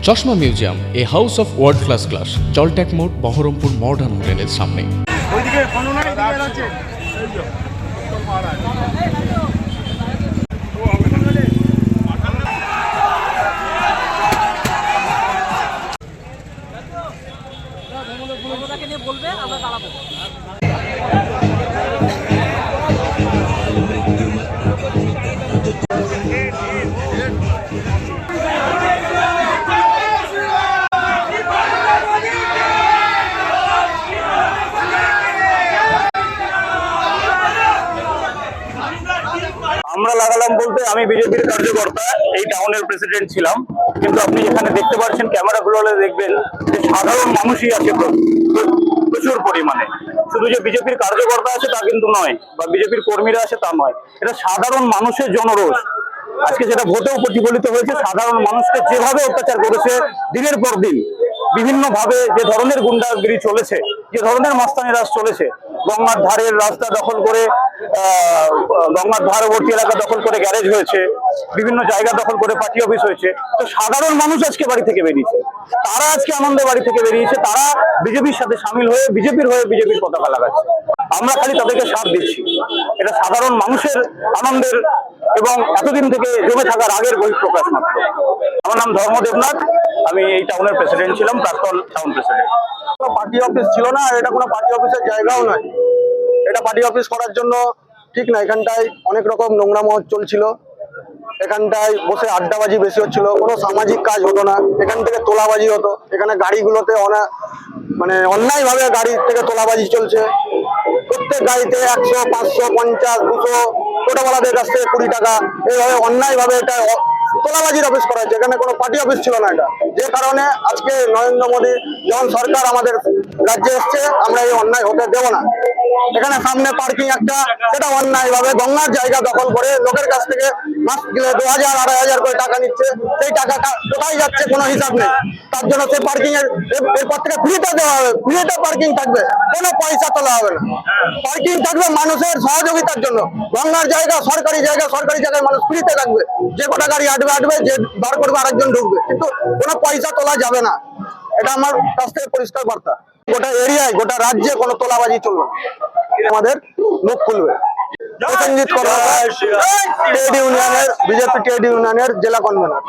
চশমা museum, a house of world class, জলট্যাক মোড়, বহরমপুর মডার্ন হোটেলের সামনে। বলবে আমরা দাঁড়াবো। আমরা লাগালাম বলতে আমি বিজেপির কার্যকর্তা, এই টাউনের প্রেসিডেন্ট ছিলাম, কিন্তু আপনি এখানে দেখতে পাচ্ছেন ক্যামেরাগুলো দেখবেন যে সাধারণ মানুষই আছে প্রচুর পরিমাণে। শুধু যে বিজেপির কার্যকর্তা আছে তা কিন্তু নয়, বা বিজেপির কর্মীরা আছে তা নয়, এটা সাধারণ মানুষের জনরোষ। আজকে যেটা ভোটেও প্রতিফলিত হয়েছে, সাধারণ মানুষকে যেভাবে অত্যাচার করেছে দিনের পর দিন, বিভিন্ন ভাবে যে ধরনের গুন্ডাগিরি চলেছে, যে ধরনের মস্তানি রাজ চলেছে, গঙ্গার ধারের রাস্তা দখল করে, গঙ্গার ধারবর্তী এলাকা দখল করে গ্যারেজ হয়েছে, বিভিন্ন জায়গা দখল করে পার্টি অফিস হয়েছে। তো সাধারণ মানুষ আজকে বাড়ি থেকে বেরিয়েছে, তারা আজকে আনন্দে বাড়ি থেকে বেরিয়েছে, তারা বিজেপির সাথে সামিল হয়ে বিজেপির পতাকা লাগাচ্ছে। আমরা খালি তাদেরকে সাথ দিচ্ছি। এটা সাধারণ মানুষের আনন্দের এবং এতদিন থেকে জমে থাকার আগের বহিঃপ্রকাশ মাত্র। আমার নাম ধর্ম দেবনাথ, আমি এই টাউনের প্রেসিডেন্ট ছিলাম, প্রাক্তন টাউন প্রেসিডেন্ট। পার্টি অফিস ছিল না, এটা কোনো পার্টি অফিসের জায়গাও নয়। এটা পার্টি অফিস করার জন্য ঠিক না। এখানটায় অনেক রকম নোংরা মহল চলছিল, এখানটায় বসে আড্ডাবাজি বেশি হচ্ছিল, কোনো সামাজিক কাজ হতো না, এখান থেকে তোলাবাজি হতো। এখানে গাড়িগুলোতে অন্যায় ভাবে গাড়ি থেকে তোলাবাজি চলছে। প্রত্যেক গাড়িতে 100, 500, 50, 200, টোটোওয়ালাদের কাছ থেকে 20 টাকা, এইভাবে অন্যায় ভাবে এটা তোলাবাজির অফিস করা হয়েছে। এখানে কোনো পার্টি অফিস ছিল না এটা, যে কারণে আজকে নরেন্দ্র মোদী যখন সরকার আমাদের রাজ্যে এসছে, আমরা এই অন্যায় হতে দেব না। এখানে সামনে পার্কিং একটা, সেটা অন্যায় ভাবে গঙ্গার জায়গা দখল করে লোকের কাছ থেকে মাস গেলে 2000, 2500 করে টাকা নিচ্ছে। সেই টাকাটা কোথায় যাচ্ছে কোনো হিসাব নেই। তার জন্য সেই পার্কিং এরপর থেকে ফ্রিতে দেওয়া হবে, ফ্রিতে পার্কিং থাকবে, কোনো পয়সা তোলা হবে না। পার্কিং থাকবে মানুষের সহযোগিতার জন্য। গঙ্গার জায়গা, সরকারি জায়গায় মানুষ ফ্রিতে থাকবে। যে কটা গাড়ি আটবে, যে বার করবে আরেকজন ঢুকবে, কিন্তু কোনো পয়সা তোলা যাবে না। এটা আমার কাছ থেকে পরিষ্কার বার্তা। গোটা এরিয়ায়, গোটা রাজ্যে কোনো তোলাবাজি চলবে না, আমাদের মুখ খুলবে। প্রসেনজিৎ কর্মকার, ট্রেড ইউনিয়নের, বিজেপি ট্রেড ইউনিয়নের জেলা কনভেনর।